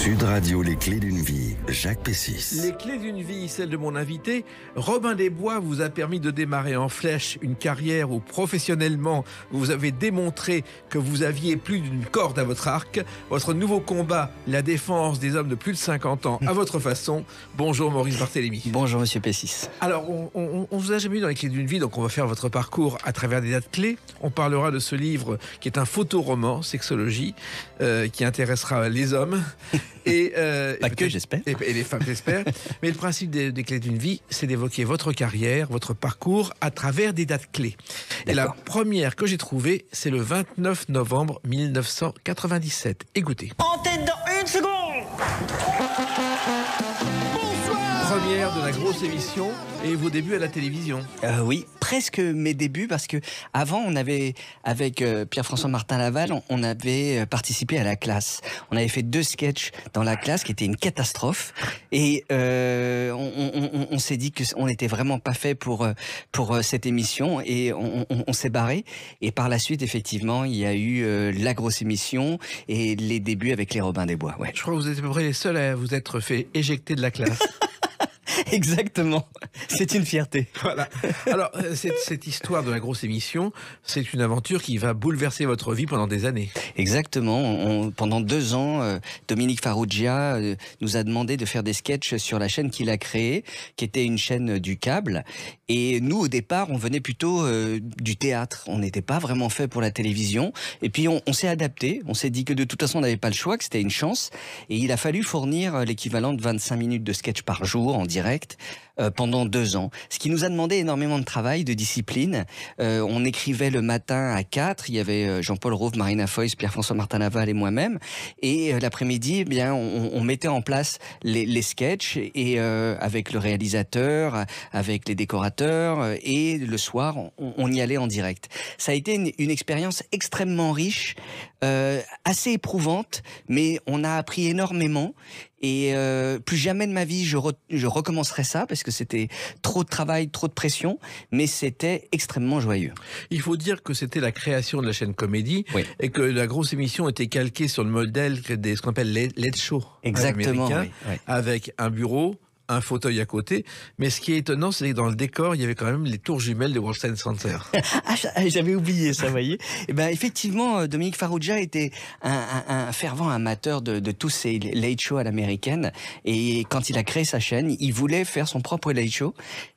Sud Radio, les clés d'une vie, Jacques Pessis. Les clés d'une vie, celle de mon invité, Robin des Bois, vous a permis de démarrer en flèche une carrière où professionnellement vous avez démontré que vous aviez plus d'une corde à votre arc. Votre nouveau combat, la défense des hommes de plus de 50 ans à votre façon. Bonjour Maurice Barthélémy. Bonjour Monsieur Pessis. Alors, on vous a jamais eu dans les clés d'une vie, donc on va faire votre parcours à travers des dates clés. On parlera de ce livre qui est un photoroman, Sexologie, qui intéressera les hommes. Et, pas que, j'espère. Et les femmes, j'espère. Mais le principe des clés d'une vie, c'est d'évoquer votre carrière, votre parcours à travers des dates clés. Et la première que j'ai trouvée, c'est le 29 novembre 1997. Écoutez. En tête dans une seconde. Première de la grosse émission et vos débuts à la télévision. Oui, presque mes débuts, parce que avant on avait, avec Pierre-François Martin Laval, on avait participé à La Classe. On avait fait 2 sketchs dans La Classe qui étaient une catastrophe, et on s'est dit qu'on n'était vraiment pas fait pour cette émission, et on s'est barré. Et par la suite, effectivement, il y a eu la grosse émission et les débuts avec les Robin des Bois. Ouais. Je crois que vous êtes à peu près les seuls à vous être fait éjecter de La Classe. Exactement, c'est une fierté. Voilà. Alors, cette histoire de la grosse émission, c'est une aventure qui va bouleverser votre vie pendant des années. Exactement. Pendant 2 ans, Dominique Farrugia nous a demandé de faire des sketchs sur la chaîne qu'il a créée, qui était une chaîne du câble. Et nous, au départ, on venait plutôt du théâtre. On n'était pas vraiment fait pour la télévision. Et puis, on s'est adapté. On s'est dit que de toute façon, on n'avait pas le choix, que c'était une chance. Et il a fallu fournir l'équivalent de 25 minutes de sketch par jour en direct pendant 2 ans. Ce qui nous a demandé énormément de travail, de discipline. On écrivait le matin à 4. Il y avait Jean-Paul Rouve, Marina Foïs, Pierre-François Martin Laval et moi-même. Et l'après-midi, eh bien, on mettait en place les sketchs, et avec le réalisateur, avec les décorateurs, et le soir, on y allait en direct. Ça a été une expérience extrêmement riche, assez éprouvante, mais on a appris énormément. Et plus jamais de ma vie je recommencerai ça, parce que c'était trop de travail, trop de pression, mais c'était extrêmement joyeux. Il faut dire que c'était la création de la chaîne Comédie, oui, et que la grosse émission était calquée sur le modèle de ce qu'on appelle Late Show. Exactement, américain, oui. Avec un bureau, un fauteuil à côté, mais ce qui est étonnant, c'est que dans le décor, il y avait quand même les tours jumelles de World Trade Center. J'avais oublié ça, vous voyez. Et ben effectivement, Dominique Farrugia était un fervent amateur de tous ces late shows à l'américaine, et quand il a créé sa chaîne, il voulait faire son propre late show.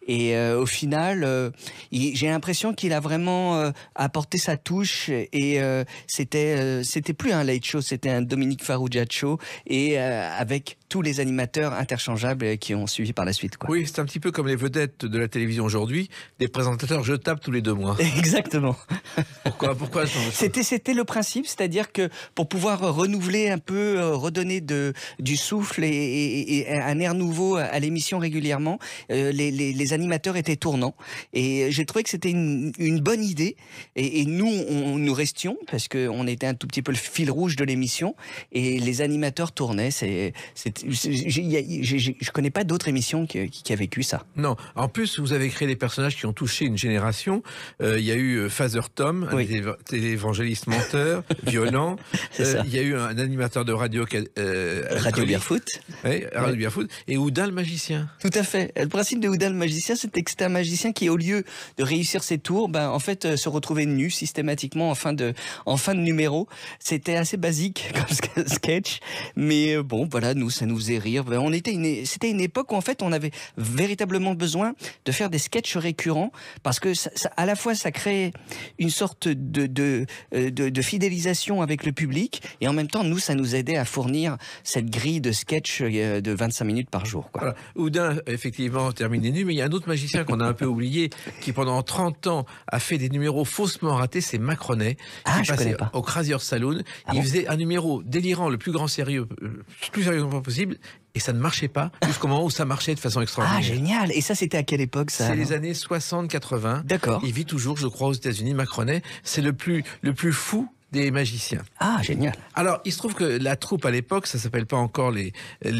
Et au final, j'ai l'impression qu'il a vraiment apporté sa touche, et c'était plus un late show, c'était un Dominique Farrugia show, et avec tous les animateurs interchangeables qui ont suivi par la suite, quoi. Oui, c'est un petit peu comme les vedettes de la télévision aujourd'hui, des présentateurs jetables tous les 2 mois. Exactement. Pourquoi C'était le principe, c'est-à-dire que pour pouvoir renouveler un peu, redonner du souffle et un air nouveau à l'émission régulièrement, les animateurs étaient tournants, et j'ai trouvé que c'était une bonne idée, et nous nous restions, parce qu'on était un tout petit peu le fil rouge de l'émission, et les animateurs tournaient. Je connais pas d'autres émissions qui a vécu ça. Non, en plus vous avez créé des personnages qui ont touché une génération. Il y a eu Father Tom, oui, un télévangéliste menteur, violent. Il y a eu un animateur de radio, Radio Barefoot. Oui, Radio Barefoot. Et Houdin le magicien. Tout à fait. Le principe de Houdin le magicien, c'était que c'était un magicien qui, au lieu de réussir ses tours, en fait, se retrouvait nu systématiquement en fin de numéro. C'était assez basique comme sketch, mais bon, voilà, nous, ça nous faisait rire. C'était une époque où en fait on avait véritablement besoin de faire des sketchs récurrents, parce que à la fois ça créait une sorte de fidélisation avec le public, et en même temps nous, ça nous aidait à fournir cette grille de sketchs de 25 minutes par jour, quoi. Voilà. Houdin effectivement terminé nu, mais il y a un autre magicien qu'on a un peu oublié, qui pendant 30 ans a fait des numéros faussement ratés, c'est Macronet, qui passait au Crazier Saloon. Il faisait un numéro délirant, le plus sérieusement possible, et ça ne marchait pas, jusqu'au moment où ça marchait de façon extraordinaire. Ah, génial. Et ça, c'était à quelle époque, ça? C'est les années 60-80. D'accord. Il vit toujours, je crois, aux États-Unis, Macronet. C'est le plus fou des magiciens. Ah, génial. Alors, il se trouve que la troupe à l'époque, ça s'appelle pas encore les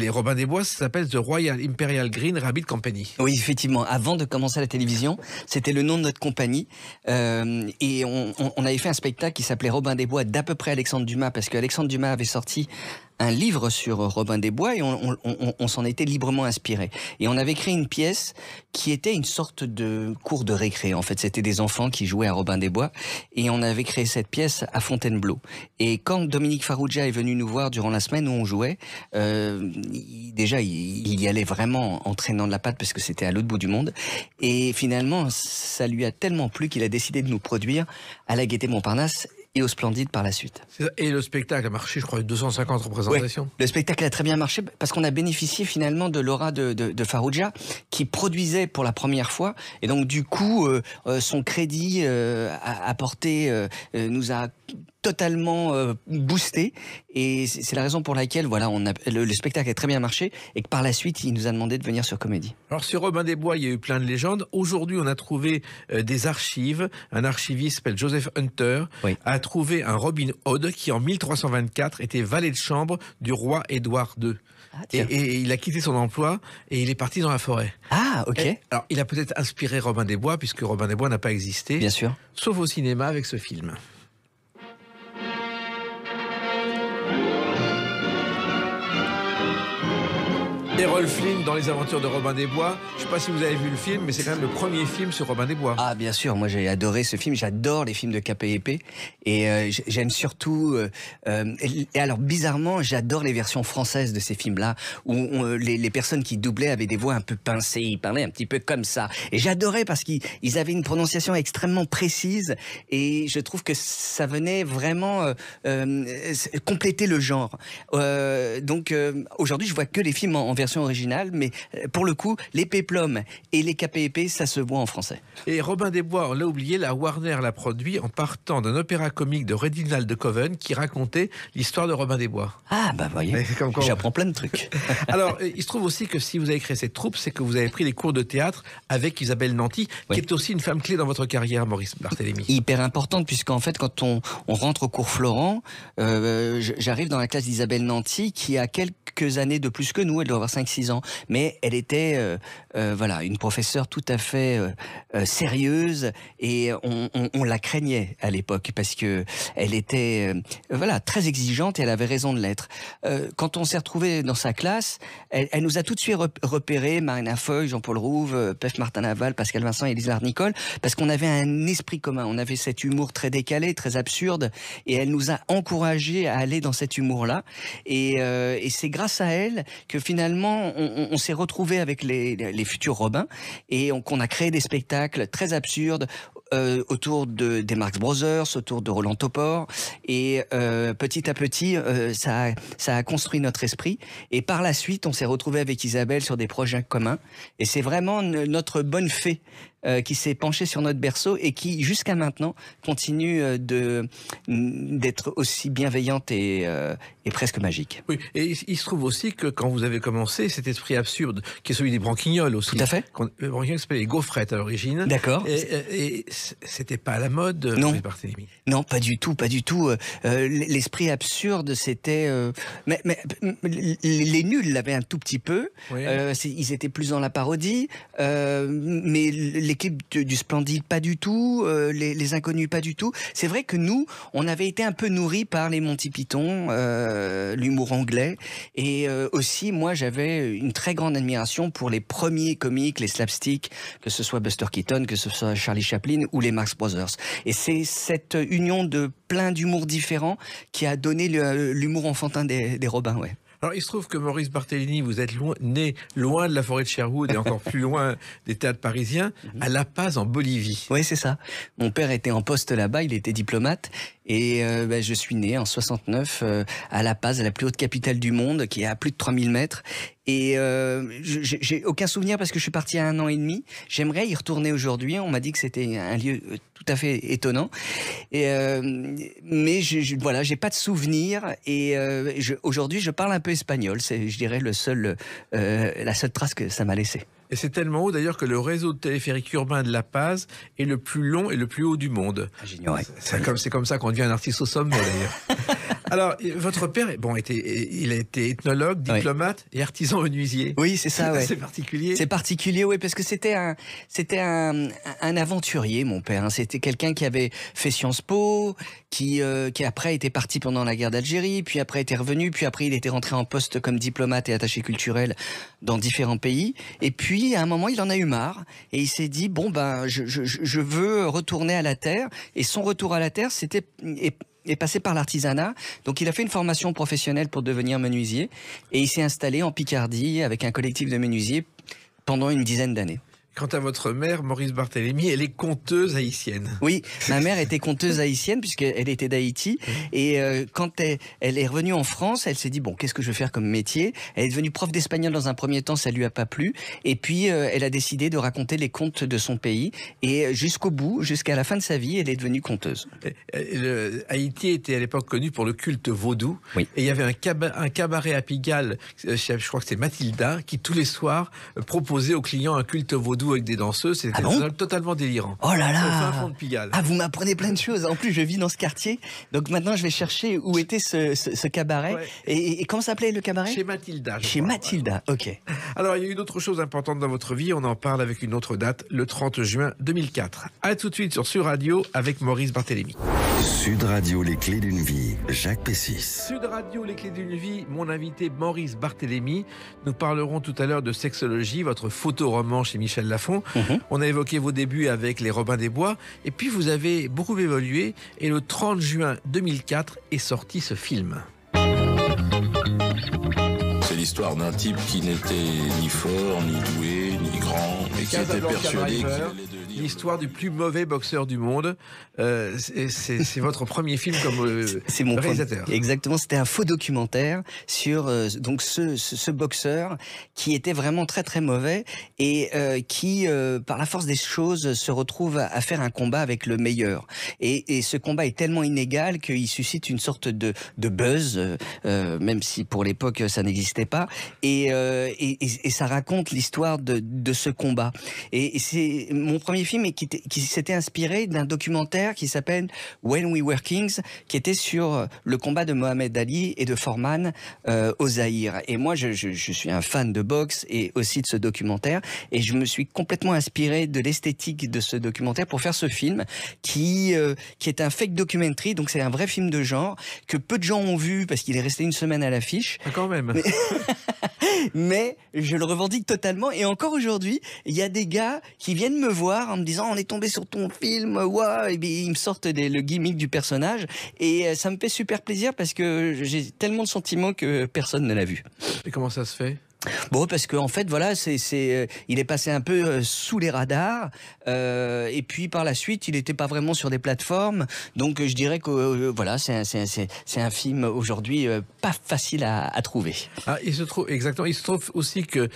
Robin des Bois, ça s'appelle The Royal Imperial Green Rabbit Company. Oui, effectivement. Avant de commencer la télévision, c'était le nom de notre compagnie. Et on avait fait un spectacle qui s'appelait Robin des Bois d'à peu près Alexandre Dumas, parce qu'Alexandre Dumas avait sorti un livre sur Robin des Bois et on s'en était librement inspiré. Et on avait créé une pièce qui était une sorte de cours de récré. En fait, c'était des enfants qui jouaient à Robin des Bois et on avait créé cette pièce à Fontainebleau. Et quand Dominique Farrugia est venu nous voir durant la semaine où on jouait, déjà il y allait vraiment en traînant de la patte parce que c'était à l'autre bout du monde. Et finalement, ça lui a tellement plu qu'il a décidé de nous produire à la Gaîté Montparnasse et au Splendide par la suite. Et le spectacle a marché, je crois, 250 représentations. Ouais, le spectacle a très bien marché parce qu'on a bénéficié finalement de l'aura de Farrugia qui produisait pour la première fois. Et donc du coup, son crédit nous a totalement boosté. Et c'est la raison pour laquelle voilà, le spectacle a très bien marché et que par la suite, il nous a demandé de venir sur Comédie. Alors sur Robin des Bois, il y a eu plein de légendes. Aujourd'hui, on a trouvé des archives. Un archiviste s'appelle Joseph Hunter a trouvé un Robin Hood qui en 1324 était valet de chambre du roi Édouard II. Et il a quitté son emploi et il est parti dans la forêt. Ah, ok. Alors, il a peut-être inspiré Robin des Bois, puisque Robin des Bois n'a pas existé. Bien sûr. Sauf au cinéma avec ce film. Errol Flynn dans Les Aventures de Robin des Bois. Je ne sais pas si vous avez vu le film, mais c'est quand même le premier film sur Robin des Bois. Ah bien sûr, moi j'ai adoré ce film, j'adore les films de KPIP et j'aime surtout... et alors bizarrement, j'adore les versions françaises de ces films-là, où les personnes qui doublaient avaient des voix un peu pincées, ils parlaient un petit peu comme ça. Et j'adorais parce qu'ils avaient une prononciation extrêmement précise et je trouve que ça venait vraiment compléter le genre. Donc aujourd'hui, je vois que les films en version originale, mais pour le coup, les péplums et les KPP, ça se voit en français. Et Robin des Bois, on l'a oublié, la Warner l'a produit en partant d'un opéra comique de Reginald de Koven qui racontait l'histoire de Robin des Bois. Ah bah voyez, j'apprends plein de trucs. Alors, il se trouve aussi que si vous avez créé cette troupe, c'est que vous avez pris des cours de théâtre avec Isabelle Nanty, qui est aussi une femme clé dans votre carrière, Maurice Barthélémy. Hyper importante, puisqu'en fait, quand on rentre au cours Florent, j'arrive dans la classe d'Isabelle Nanty, qui a quelques années de plus que nous, elle doit avoir 5-6 ans, mais elle était voilà, une professeure tout à fait sérieuse et on la craignait à l'époque parce que elle était voilà, très exigeante et elle avait raison de l'être. Quand on s'est retrouvés dans sa classe, elle nous a tout de suite repéré Marina Foy, Jean-Paul Rouve, Pef Martin Laval, Pascal Vincent et Élise Nicole, parce qu'on avait un esprit commun, on avait cet humour très décalé, très absurde, et elle nous a encouragés à aller dans cet humour-là. Et c'est grâce à elle que finalement on s'est retrouvés avec les futurs Robins et qu'on a créé des spectacles très absurdes autour des Marx Brothers, autour de Roland Topor, et petit à petit ça a construit notre esprit, et par la suite on s'est retrouvés avec Isabelle sur des projets communs, et c'est vraiment notre bonne fée qui s'est penchée sur notre berceau et qui jusqu'à maintenant continue d'être aussi bienveillante et presque magique. Oui, et il se trouve aussi que quand vous avez commencé, cet esprit absurde, qui est celui des branquignoles aussi. Tout à fait. Le branquignol s'appelait les gaufrettes à l'origine. D'accord. Et c'était pas à la mode, non. Barthélémy. Non, pas du tout, pas du tout. L'esprit absurde, c'était... mais les nuls l'avaient un tout petit peu. Oui. Ils étaient plus dans la parodie. Mais l'équipe du Splendide, pas du tout. Les Inconnus, pas du tout. C'est vrai que nous, on avait été un peu nourris par les Monty Python, l'humour anglais. Et aussi, moi, j'avais une très grande admiration pour les premiers comiques, les slapsticks, que ce soit Buster Keaton, que ce soit Charlie Chaplin ou les Marx Brothers. Et c'est cette union de plein d'humours différents qui a donné l'humour enfantin des Robins, ouais. Alors, il se trouve que Maurice Barthélémy, vous êtes né loin de la forêt de Sherwood et encore plus loin des théâtres parisiens, à La Paz, en Bolivie. Oui, c'est ça. Mon père était en poste là-bas, il était diplomate. Et je suis né en 69 à La Paz, à la plus haute capitale du monde, qui est à plus de 3000 mètres. Et j'ai aucun souvenir parce que je suis parti à 1 an et demi. J'aimerais y retourner aujourd'hui. On m'a dit que c'était un lieu tout à fait étonnant. Et mais voilà, j'ai pas de souvenir. Et aujourd'hui, je parle un peu espagnol. C'est, je dirais, la seule trace que ça m'a laissé. Et c'est tellement haut d'ailleurs que le réseau de téléphérique urbain de La Paz est le plus long et le plus haut du monde. J'ignorais. C'est comme ça qu'on devient un artiste au sommet d'ailleurs. Alors, votre père, il a été ethnologue, diplomate et artisan menuisier. Oui, c'est ça, ouais. C'est particulier. C'est particulier, oui, parce que c'était un aventurier, mon père. Hein. C'était quelqu'un qui avait fait Sciences Po, qui après était parti pendant la guerre d'Algérie, puis après était revenu, puis après il était rentré en poste comme diplomate et attaché culturel dans différents pays. Et puis, à un moment, il en a eu marre et il s'est dit, je veux retourner à la terre. Et son retour à la terre, est passé par l'artisanat. Donc il a fait une formation professionnelle pour devenir menuisier et il s'est installé en Picardie avec un collectif de menuisiers pendant une dizaine d'années. Quant à votre mère, Maurice Barthélémy, elle est conteuse haïtienne. Oui, ma mère était conteuse haïtienne puisqu'elle était d'Haïti. Et quand elle est revenue en France, elle s'est dit, qu'est-ce que je vais faire comme métier? Elle est devenue prof d'espagnol dans un premier temps, ça lui a pas plu. Et puis, elle a décidé de raconter les contes de son pays. Et jusqu'au bout, jusqu'à la fin de sa vie, elle est devenue conteuse. Haïti était à l'époque connu pour le culte vaudou. Oui. Et il y avait un cabaret à Pigalle, je crois que c'est Mathilda, qui tous les soirs proposait aux clients un culte vaudou avec des danseuses, c'était totalement délirant. Oh là là. Au fin fond de Pigalle. Ah, vous m'apprenez plein de choses. En plus, je vis dans ce quartier, donc maintenant je vais chercher où était ce cabaret. Ouais. Et comment s'appelait le cabaret? Chez Mathilda. Chez Mathilda, ok. Alors, il y a une autre chose importante dans votre vie, on en parle avec une autre date, le 30 juin 2004. À tout de suite sur Sud Radio avec Maurice Barthélémy. Sud Radio, les clés d'une vie, Jacques Pessis. Sud Radio, les clés d'une vie, mon invité Maurice Barthélémy. Nous parlerons tout à l'heure de Sexologie, votre photoroman chez Michel Lafon. On a évoqué vos débuts avec les Robins des Bois. Et puis vous avez beaucoup évolué. Et le 30 juin 2004 est sorti ce film. C'est l'histoire d'un type qui n'était ni fort, ni doué, ni grand, mais qui était persuadé qu'il allait devenir... L'histoire du plus mauvais boxeur du monde. C'est votre premier film comme réalisateur. Exactement, c'était un faux documentaire sur donc ce boxeur qui était vraiment très très mauvais et qui, par la force des choses, se retrouve à faire un combat avec le meilleur. Et ce combat est tellement inégal qu'il suscite une sorte de buzz, même si pour l'époque ça n'existait pas. Et ça raconte l'histoire de ce combat. Et c'est mon premier film qui s'était inspiré d'un documentaire qui s'appelle When We Were Kings, qui était sur le combat de Mohamed Ali et de Foreman au Zaïre. Et moi, je suis un fan de boxe et aussi de ce documentaire, et je me suis complètement inspiré de l'esthétique de ce documentaire pour faire ce film qui est un fake documentary, donc c'est un vrai film de genre que peu de gens ont vu parce qu'il est resté une semaine à l'affiche. Ah, quand même. Mais je le revendique totalement, et encore aujourd'hui, il y a des gars qui viennent me voir en me disant on est tombé sur ton film, ouais, et bien ils me sortent le gimmick du personnage, et ça me fait super plaisir parce que j'ai tellement de sentiments que personne ne l'a vu. Et comment ça se fait ? Parce qu'en fait, voilà, il est passé un peu sous les radars, et puis par la suite, il n'était pas vraiment sur des plateformes, donc je dirais que voilà, c'est un film aujourd'hui pas facile à trouver. Ah, il se trouve aussi que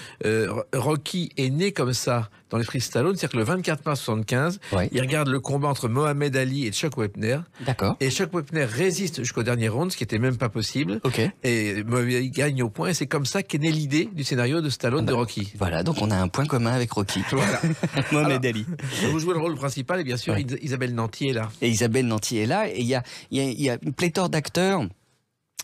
Rocky est né comme ça dans l'esprit de Stallone, c'est-à-dire que le 24 mars 75, il regarde le combat entre Mohamed Ali et Chuck Wepner. D'accord. Et Chuck Wepner résiste jusqu'au dernier round, ce qui était même pas possible. Okay. Et Mohamed Ali gagne au point, et c'est comme ça qu'est née l'idée du scénario de Stallone de Rocky. Voilà, donc on a un point commun avec Rocky. Voilà. Mohamed Ali. Vous jouez le rôle principal, et bien sûr, Isabelle Nanty est là. Et Isabelle Nanty est là, et il y a une pléthore d'acteurs.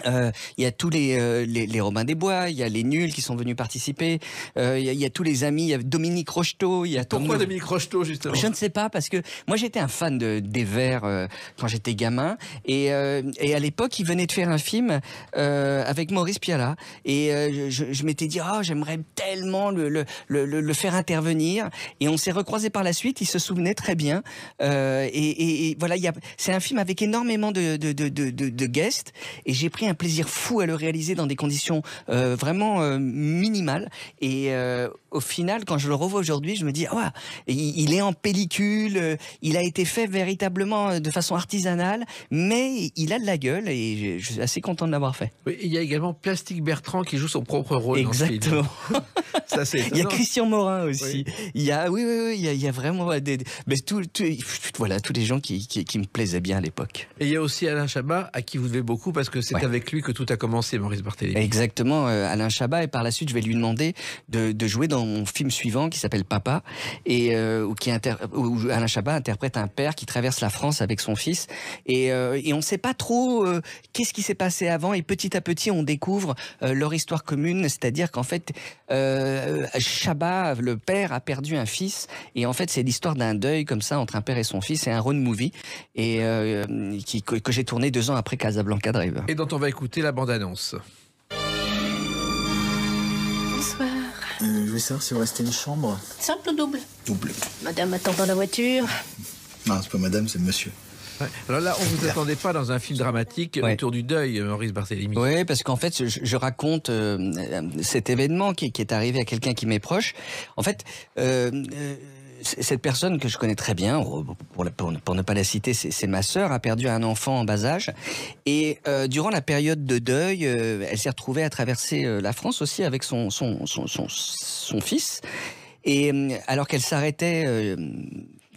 Il y a tous les Robins des Bois, il y a les Nuls qui sont venus participer, il y a tous les amis, il y a Dominique Rocheteau, il y a Pourquoi Dominique Rocheteau, justement? Je ne sais pas, parce que moi j'étais un fan des Verts quand j'étais gamin, et à l'époque il venait de faire un film avec Maurice Pialat, et je m'étais dit j'aimerais tellement le faire intervenir, et on s'est recroisés par la suite, il se souvenait très bien, et voilà, c'est un film avec énormément de guests, et j'ai pris un plaisir fou à le réaliser dans des conditions vraiment minimales, et au final, quand je le revois aujourd'hui, je me dis il est en pellicule, il a été fait véritablement de façon artisanale, mais il a de la gueule, et je suis assez content de l'avoir fait. Oui, il y a également Plastique Bertrand qui joue son propre rôle. Exactement. Dans ce film. Il y a Christian Morin aussi. Oui. Il y a vraiment voilà, tous les gens qui me plaisaient bien à l'époque. Et il y a aussi Alain Chabat, à qui vous devez beaucoup, parce que c'est avec avec lui que tout a commencé, Maurice Barthélémy. Exactement, Alain Chabat. Et par la suite, je vais lui demander de jouer dans mon film suivant qui s'appelle Papa, et où Alain Chabat interprète un père qui traverse la France avec son fils. Et on ne sait pas trop qu'est-ce qui s'est passé avant. Et petit à petit, on découvre leur histoire commune. C'est-à-dire qu'en fait, Chabat, le père, a perdu un fils. Et en fait, c'est l'histoire d'un deuil comme ça entre un père et son fils. C'est un road movie et que j'ai tourné 2 ans après Casablanca Driver. Et dont on va écouter la bande-annonce. Bonsoir. Je voulais savoir si vous restez une chambre. Simple ou double? Double. Madame attend dans la voiture. Non, c'est pas madame, c'est monsieur. Ouais. Alors là, on ne vous attendait pas dans un film dramatique autour du deuil, Maurice Barthélémy. Oui, parce qu'en fait, je raconte cet événement qui est arrivé à quelqu'un qui m'est proche. En fait, cette personne que je connais très bien, pour ne pas la citer, c'est ma sœur, a perdu un enfant en bas âge. Et durant la période de deuil, elle s'est retrouvée à traverser la France aussi avec son fils. Et alors qu'elle s'arrêtait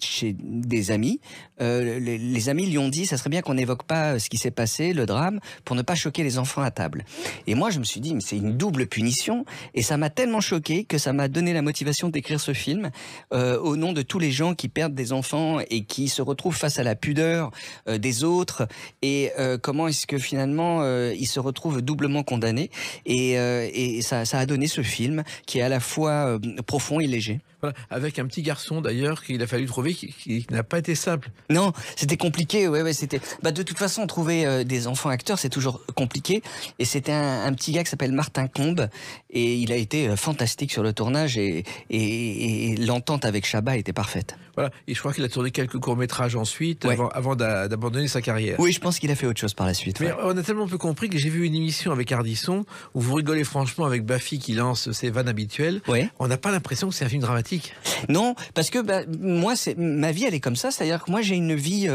chez des amis, les amis lui ont dit ça serait bien qu'on n'évoque pas ce qui s'est passé, le drame, pour ne pas choquer les enfants à table. Et moi je me suis dit mais c'est une double punition, et ça m'a tellement choqué que ça m'a donné la motivation d'écrire ce film au nom de tous les gens qui perdent des enfants et qui se retrouvent face à la pudeur des autres, et comment est-ce que finalement ils se retrouvent doublement condamnés, et ça a donné ce film qui est à la fois profond et léger. Voilà, avec un petit garçon d'ailleurs qu'il a fallu trouver qui n'a pas été simple. Non, c'était compliqué. Ouais, c'était. De toute façon, trouver des enfants acteurs, c'est toujours compliqué. Et c'était un petit gars qui s'appelle Martin Combe, et il a été fantastique sur le tournage, et l'entente avec Chabat était parfaite. Voilà, et je crois qu'il a tourné quelques courts-métrages ensuite, avant d'abandonner sa carrière. Oui, je pense qu'il a fait autre chose par la suite. Mais on a tellement peu compris que j'ai vu une émission avec Ardisson où vous rigolez franchement avec Baffy qui lance ses vannes habituelles. Ouais. On n'a pas l'impression que c'est un film dramatique. Non, parce que moi, ma vie, elle est comme ça. C'est-à-dire que moi, j'ai une vie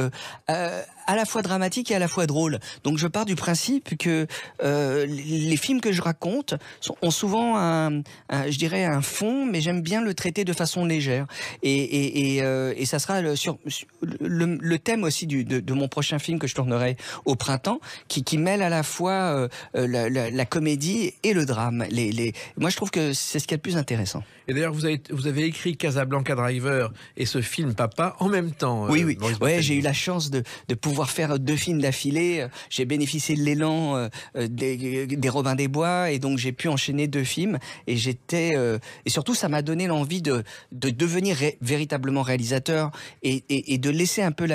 à la fois dramatique et à la fois drôle. Donc, je pars du principe que les films que je raconte ont souvent je dirais, un fond, mais j'aime bien le traiter de façon légère. Et ça sera sur le thème aussi de mon prochain film que je tournerai au printemps, qui mêle à la fois la comédie et le drame. Moi, je trouve que c'est ce qui est le plus intéressant. Et d'ailleurs, vous avez écrit Casablanca Driver et ce film Papa en même temps. Oui. Ouais, j'ai eu la chance de pouvoir faire 2 films d'affilée. J'ai bénéficié de l'élan des Robins des Bois, et donc j'ai pu enchaîner 2 films. Et et surtout, ça m'a donné l'envie de devenir véritablement réalisateur et de laisser un peu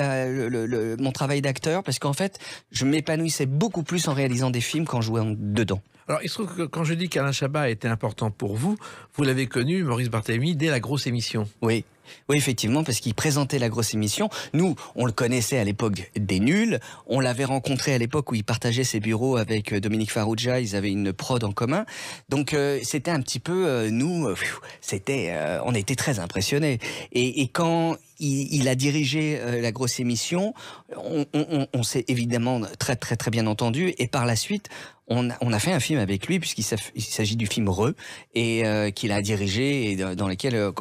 mon travail d'acteur, parce qu'en fait, je m'épanouissais beaucoup plus en réalisant des films qu'en jouant dedans. Alors, il se trouve que quand je dis qu'Alain Chabat était important pour vous, vous l'avez connu, Maurice Barthélémy, dès la grosse émission. Oui. Oui, effectivement, parce qu'il présentait la grosse émission. Nous, on le connaissait à l'époque des Nuls. On l'avait rencontré à l'époque où il partageait ses bureaux avec Dominique Farrugia. Ils avaient une prod en commun. Donc, c'était un petit peu, on était très impressionnés. Et quand il a dirigé la grosse émission, on s'est évidemment très, très, très bien entendu. Et par la suite, on a fait un film avec lui, puisqu'il s'agit du film Re, et qu'il a dirigé, et dans lequel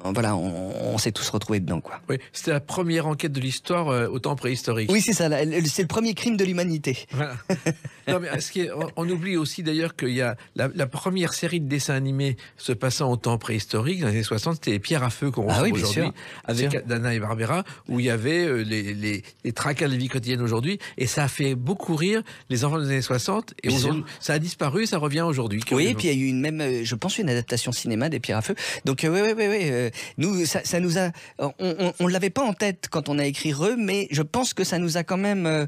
on s'est tous retrouvés dedans, quoi. Oui, c'était la première enquête de l'histoire au temps préhistorique. Oui, c'est ça, c'est le premier crime de l'humanité. Voilà. Non, mais on oublie aussi d'ailleurs qu'il y a la première série de dessins animés se passant au temps préhistorique, dans les années 60, c'était les Pierres à feu qu'on retrouve aujourd'hui, avec Dana et Barbera, où il y avait les tracas de la vie quotidienne aujourd'hui, et ça a fait beaucoup rire les enfants des années 60, et aujourd'hui, ça a disparu, ça revient aujourd'hui. Oui, et puis il y a eu une adaptation cinéma des Pierres à feu. Donc nous, ça nous a, on l'avait pas en tête quand on a écrit Re, mais je pense que ça nous a quand même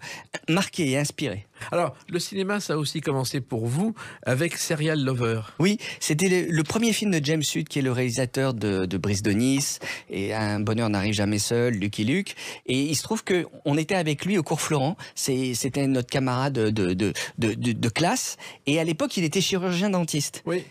marqué et inspiré. Alors, le cinéma, ça a aussi commencé pour vous avec Serial Lover. Oui, c'était le premier film de James Sud, qui est le réalisateur de Brise de Nice et Un bonheur n'arrive jamais seul, Lucky Luke. Et il se trouve que on était avec lui au cours Florent. C'était notre camarade de classe. Et à l'époque, il était chirurgien dentiste. Oui.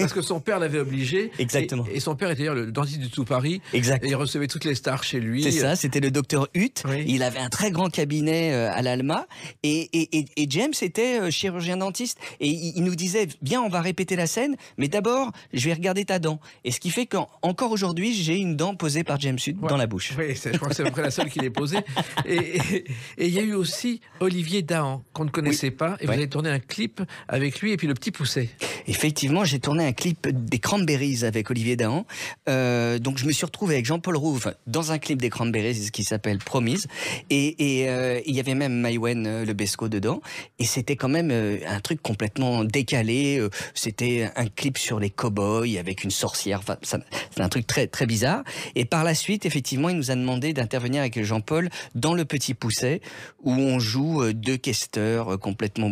Parce que son père l'avait obligé. Exactement. Et son père était d'ailleurs le dentiste du tout Paris. Exact. Et il recevait toutes les stars chez lui. C'est ça, c'était le docteur Hutt. Oui. Il avait un très grand cabinet à l'Alma. Et James était chirurgien dentiste. Et il nous disait, viens, on va répéter la scène, mais d'abord, je vais regarder ta dent. Et ce qui fait qu'encore aujourd'hui, j'ai une dent posée par James Hutt dans la bouche. Oui, je crois que c'est à peu près la seule qu'il ait posée. Et il y a eu aussi Olivier Dahan, qu'on ne connaissait pas. Et vous avez tourné un clip avec lui et puis le petit Pousset. Effectivement, j'ai tourné un clip des Cranberries avec Olivier Dahan. Donc je me suis retrouvé avec Jean-Paul Rouve dans un clip des Cranberries qui s'appelle Promise. Et il y avait même Maïwen Lebesco dedans. Et c'était quand même un truc complètement décalé. C'était un clip sur les cow-boys avec une sorcière. Enfin, c'est un truc très, très bizarre. Et par la suite, effectivement, il nous a demandé d'intervenir avec Jean-Paul dans Le Petit Pousset, où on joue deux questeurs complètement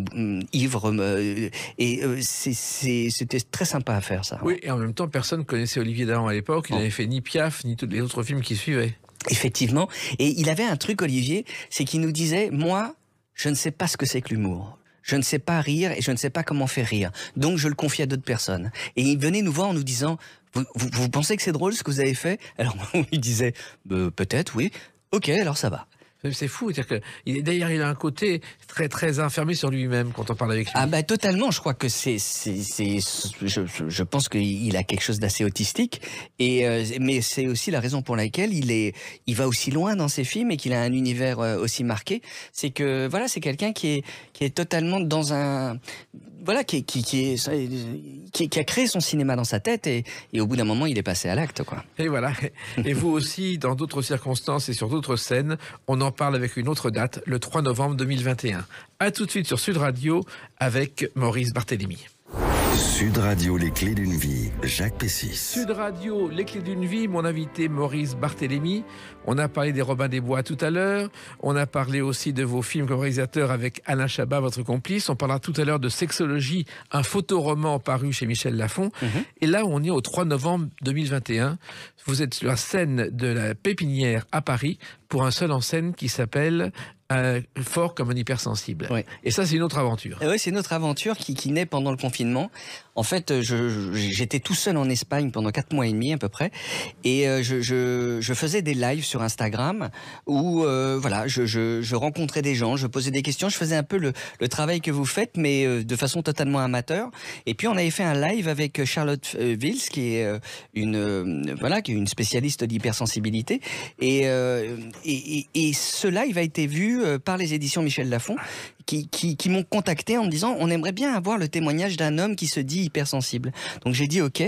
ivres. C'était très sympa à faire, ça. Oui, et en même temps, personne ne connaissait Olivier Dahan à l'époque. Il n'avait fait ni Piaf, ni tous les autres films qui suivaient. Effectivement. Et il avait un truc, Olivier, c'est qu'il nous disait, moi, je ne sais pas ce que c'est que l'humour. Je ne sais pas rire et je ne sais pas comment faire rire. Donc, je le confie à d'autres personnes. Et il venait nous voir en nous disant, vous pensez que c'est drôle ce que vous avez fait? Alors, on lui disait, peut-être, oui. Ok, alors ça va. C'est fou. D'ailleurs, il a un côté très, très enfermé sur lui-même quand on parle avec lui. Ah bah totalement. Je crois que je pense qu'il a quelque chose d'assez autistique. Mais c'est aussi la raison pour laquelle il va aussi loin dans ses films et qu'il a un univers aussi marqué. C'est que voilà, c'est quelqu'un qui est totalement dans un qui a créé son cinéma dans sa tête et au bout d'un moment il est passé à l'acte, quoi. Et voilà. Et vous aussi, dans d'autres circonstances et sur d'autres scènes, on en parle avec une autre date, le 3 novembre 2021. À tout de suite sur Sud Radio avec Maurice Barthélémy. Sud Radio, les clés d'une vie, Jacques Pessis. Sud Radio, les clés d'une vie, mon invité Maurice Barthélémy. On a parlé des Robins des Bois tout à l'heure. On a parlé aussi de vos films comme réalisateur avec Alain Chabat, votre complice. On parlera tout à l'heure de Sexologie, un photoroman paru chez Michel Lafon. Et là, on est au 3 novembre 2021. Vous êtes sur la scène de la Pépinière à Paris pour un seul en scène qui s'appelle Fort comme un hypersensible. Oui. Et ça, c'est une autre aventure. Oui, c'est une autre aventure qui naît pendant le confinement. En fait, j'étais tout seul en Espagne pendant 4 mois et demi à peu près, et je faisais des lives sur Instagram où voilà, je rencontrais des gens, je posais des questions, je faisais un peu le travail que vous faites, mais de façon totalement amateur. Et puis on avait fait un live avec Charlotte Vils, qui est une spécialiste d'hypersensibilité, et ce live a été vu par les éditions Michel Lafon, qui m'ont contacté en me disant on aimerait bien avoir le témoignage d'un homme qui se dit hypersensible. Donc j'ai dit ok,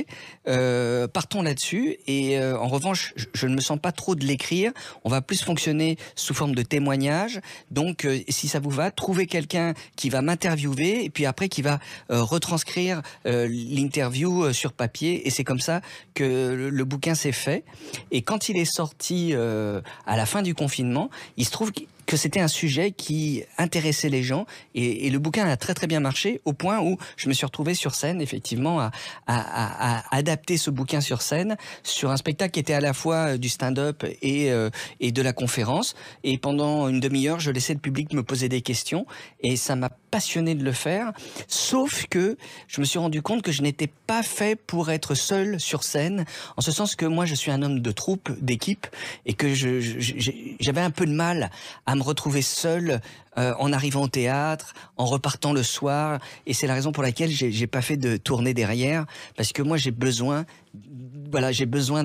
partons là-dessus, et en revanche je ne me sens pas trop de l'écrire, on va plus fonctionner sous forme de témoignage. Donc si ça vous va, trouvez quelqu'un qui va m'interviewer et puis après qui va retranscrire l'interview sur papier, et c'est comme ça que le bouquin s'est fait. Et quand il est sorti à la fin du confinement, il se trouve que c'était un sujet qui intéressait les gens, et le bouquin a très très bien marché, au point où je me suis retrouvé sur scène effectivement à adapter ce bouquin sur scène, sur un spectacle qui était à la fois du stand-up et de la conférence. Et pendant une demi-heure, je laissais le public me poser des questions, et ça m'a passionné de le faire, sauf que je me suis rendu compte que je n'étais pas fait pour être seul sur scène, en ce sens que moi je suis un homme de troupe, d'équipe, et que j'avais un peu de mal à me retrouver seul en arrivant au théâtre, en repartant le soir, et c'est la raison pour laquelle j'ai pas fait de tournée derrière, parce que moi j'ai besoin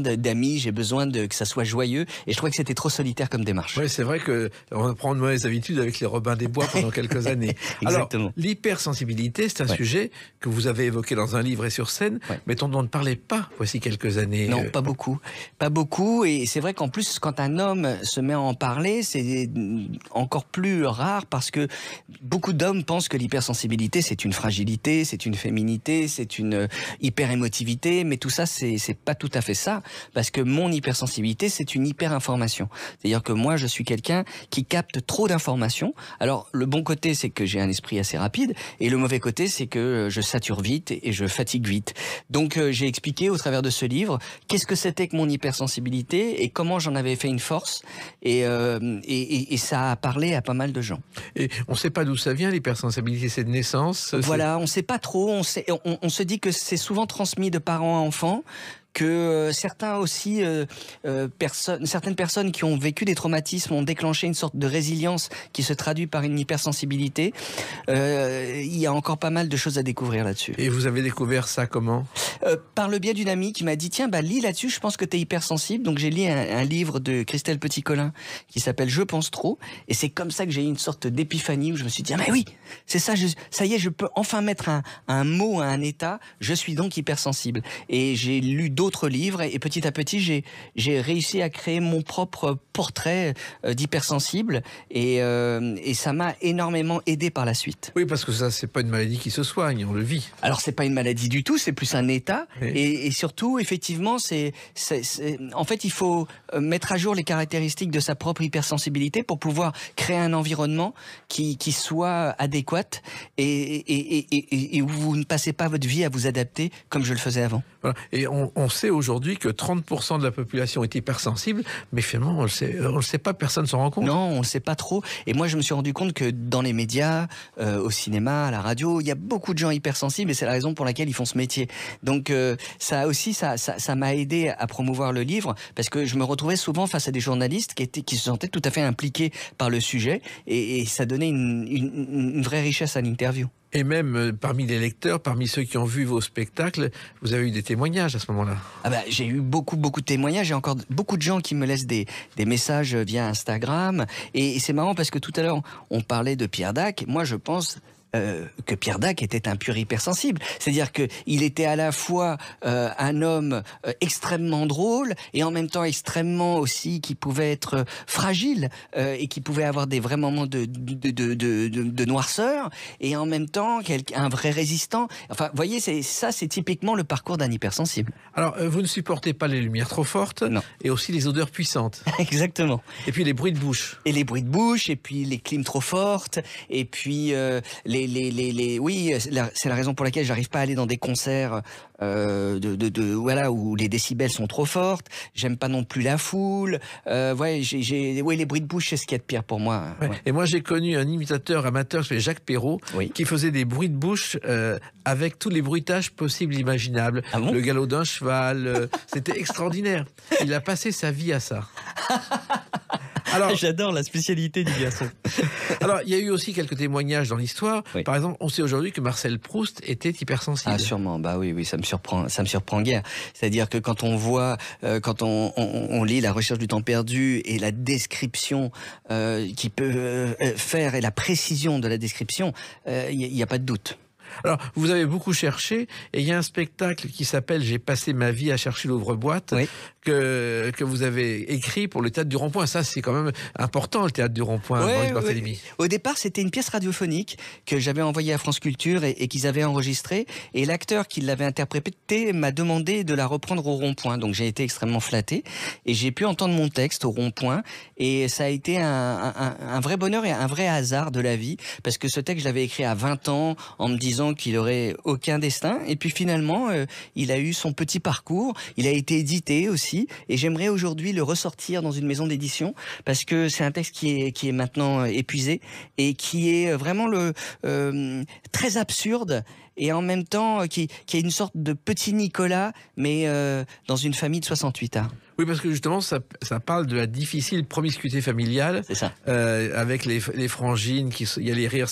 d'amis, j'ai besoin que ça soit joyeux, et je trouvais que c'était trop solitaire comme démarche. Oui, c'est vrai qu'on prend de mauvaises habitudes avec les Robins des Bois pendant quelques années. Exactement. Alors, l'hypersensibilité, c'est un sujet que vous avez évoqué dans un livre et sur scène, mais dont on ne parlait pas voici quelques années. Non, pas beaucoup. Pas beaucoup, et c'est vrai qu'en plus, quand un homme se met à en parler, c'est encore plus rare, parce que beaucoup d'hommes pensent que l'hypersensibilité, c'est une fragilité, c'est une féminité, c'est une hyper-émotivité, mais tout ça, c'est pas tout à fait ça, parce que mon hypersensibilité, c'est une hyper-information. C'est-à-dire que moi, je suis quelqu'un qui capte trop d'informations. Alors, le bon côté, c'est que j'ai un esprit assez rapide, et le mauvais côté, c'est que je sature vite et je fatigue vite. Donc, j'ai expliqué au travers de ce livre qu'est-ce que c'était que mon hypersensibilité et comment j'en avais fait une force, et ça a parlé à pas mal de gens. Et on ne sait pas d'où ça vient, l'hypersensibilité, c'est de naissance? Voilà, on ne sait pas trop. On se dit que c'est souvent transmis de parents à enfants, que certains aussi, certaines personnes qui ont vécu des traumatismes ont déclenché une sorte de résilience qui se traduit par une hypersensibilité. Il y a encore pas mal de choses à découvrir là-dessus. Et vous avez découvert ça comment? Par le biais d'une amie qui m'a dit, tiens, lis là-dessus, je pense que tu es hypersensible. Donc j'ai lu un livre de Christelle Petit-Colin qui s'appelle Je pense trop. Et c'est comme ça que j'ai eu une sorte d'épiphanie où je me suis dit, ah mais oui, c'est ça, ça y est, je peux enfin mettre un mot à un état, je suis donc hypersensible. Et j'ai lu d'autres livres et petit à petit j'ai réussi à créer mon propre portrait d'hypersensible et ça m'a énormément aidé par la suite. Oui, parce que ça c'est pas une maladie qui se soigne, on le vit. Alors c'est pas une maladie du tout, c'est plus un état. Oui. Et surtout effectivement en fait il faut mettre à jour les caractéristiques de sa propre hypersensibilité pour pouvoir créer un environnement qui soit adéquat et où vous ne passez pas votre vie à vous adapter comme je le faisais avant. Voilà. Et on sait aujourd'hui que 30% de la population est hypersensible, mais finalement on le sait pas, personne s'en rend compte. Non, on le sait pas trop. Et moi je me suis rendu compte que dans les médias, au cinéma, à la radio, il y a beaucoup de gens hypersensibles et c'est la raison pour laquelle ils font ce métier. Donc ça aussi, ça m'a aidé à promouvoir le livre parce que je me retrouvais souvent face à des journalistes qui se sentaient tout à fait impliqués par le sujet et ça donnait une vraie richesse à l'interview. Et même parmi les lecteurs, parmi ceux qui ont vu vos spectacles, vous avez eu des témoignages à ce moment-là? Ah bah, j'ai eu beaucoup de témoignages. J'ai encore beaucoup de gens qui me laissent des messages via Instagram. Et c'est marrant parce que tout à l'heure, on parlait de Pierre Dac. Moi, je pense que Pierre Dac était un pur hypersensible. C'est-à-dire qu'il était à la fois un homme extrêmement drôle et en même temps extrêmement aussi qui pouvait être fragile et qui pouvait avoir des vrais moments de noirceur et en même temps un vrai résistant. Enfin, vous voyez, c'est typiquement le parcours d'un hypersensible. Alors, vous ne supportez pas les lumières trop fortes. Non. Et aussi les odeurs puissantes. Exactement. Et puis les bruits de bouche. Et les bruits de bouche, et puis les clims trop fortes, et puis oui, c'est la raison pour laquelle j'arrive pas à aller dans des concerts voilà, où les décibels sont trop fortes. J'aime pas non plus la foule. Ouais, les bruits de bouche, c'est ce qu'il y a de pire pour moi. Ouais. Ouais. Et moi, j'ai connu un imitateur amateur, c'est Jacques Perrault, oui, qui faisait des bruits de bouche avec tous les bruitages possibles, imaginables. Ah bon? Le galop d'un cheval, c'était extraordinaire. Il a passé sa vie à ça. Alors, j'adore la spécialité du garçon. Alors, il y a eu aussi quelques témoignages dans l'histoire. Oui. Par exemple, on sait aujourd'hui que Marcel Proust était hypersensible. Ah, sûrement. Bah oui, ça me surprend guère. C'est-à-dire que quand on voit, quand on lit La Recherche du temps perdu et la description qu'il peut faire et la précision de la description, il n'y a pas de doute. Alors, vous avez beaucoup cherché, et il y a un spectacle qui s'appelle « J'ai passé ma vie à chercher l'ouvre-boîte oui. » que vous avez écrit pour le Théâtre du Rond-Point. Ça, c'est quand même important, le Théâtre du Rond-Point, Maurice Barthélémy. Au départ, c'était une pièce radiophonique que j'avais envoyée à France Culture et qu'ils avaient enregistrée. Et l'acteur qui l'avait interprétée m'a demandé de la reprendre au Rond-Point. Donc, j'ai été extrêmement flatté. Et j'ai pu entendre mon texte au Rond-Point. Et ça a été un vrai bonheur et un vrai hasard de la vie. Parce que ce texte, je l'avais écrit à 20 ans en me disant qu'il aurait aucun destin, et puis finalement il a eu son petit parcours, il a été édité aussi, et j'aimerais aujourd'hui le ressortir dans une maison d'édition parce que c'est un texte qui est maintenant épuisé et qui est vraiment très absurde et en même temps qui est une sorte de petit Nicolas mais dans une famille de 68 ans. Oui, parce que justement, ça parle de la difficile promiscuité familiale. C'est ça. Avec les frangines, il y a les rires